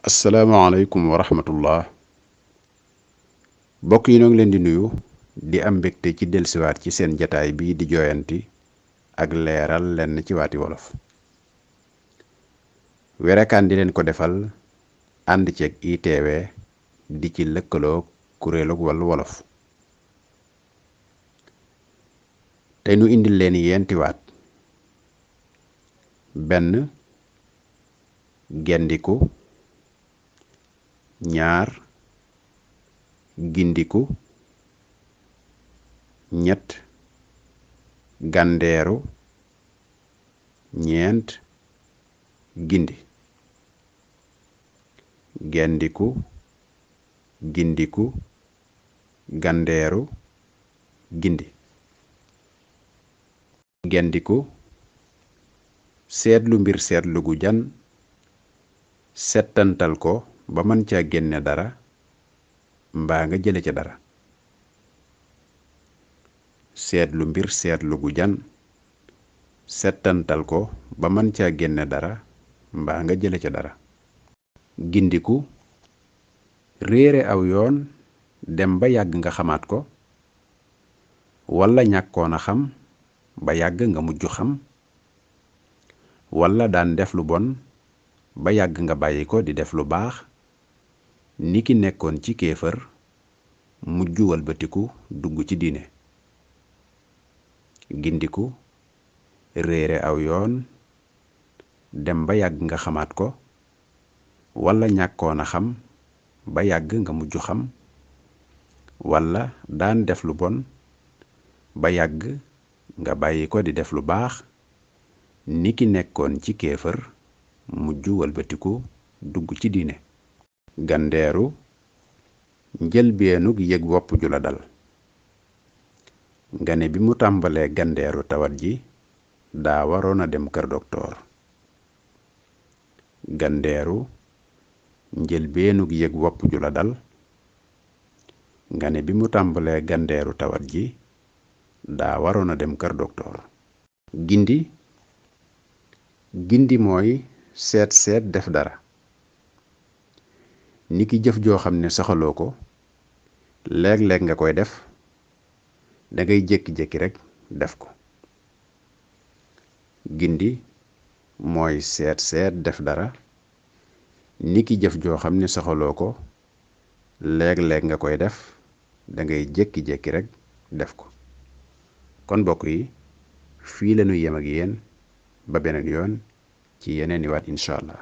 asalaamaaleykum wa rahmatullah mbokk yi ñoo ngi leen di nuyu di am mbégte ci dellusiwaat ci seen jataay bi di jooyanti ak leeral lenn ci waati wolof werekaan di leen ko defal ànd ceeg ITV di ci lëkkaloo kuréelug wàllu wolof tey nu indil leen yenti waat benn gendiku ñaar gindiku ñett gàndeeru ñeent gindi gendiku gindiku gàndeeru gindi gendiku seetlu mbir seetlu gu jan settantal ko ba mën ca génne dara mbaa nga jële ca dara seetlu mbir seetlu gu jan settantal ko ba mën ca génne dara mbaa nga jële ca dara gindiku réere aw yoon dem ba yàgg nga xamaat ko walla ñàkkoon a xam ba yàgg nga mujj xam walla daan def lu bon ba yàgg nga bàyyi ko di def lu baax ni ki nekkoon ci kéefër mujj walbatiku dugg ci diine gindiku réere aw yoon dem ba yàgg nga xamaat ko walla ñàkkoon a xam ba yàgg nga mujj xam walla daan def lu bon ba yàgg nga bàyyi ko di def lu baax ni ki nekkoon ci kéefër mujj walbatiku dugg ci diine gàndeeru njëlbeenug yëg wopp ju la dal nga ne bi mu tàmbalee gàndeeru tawat ji daa waroon a dem kër doktoor gàndeeru njëlbeenug yëg wopp ju la dal nga ne bi mu tàmbalee gàndeeru tawat ji daa waroon a dem kër doktoor gindi mooy seet def dara niki jëf joo xam ne soxaloo ko léeg-léeg nga koy def dangay jékki-jékki rekk def ko gindi mooy seet def dara niki jëf joo xam ne soxaloo ko léeg-léeg nga koy def dangay jékki-jékki rekk def ko kon mbokk yi fii lañu yem ak yéen ba beneen yoon ci yeneen i waat incha allah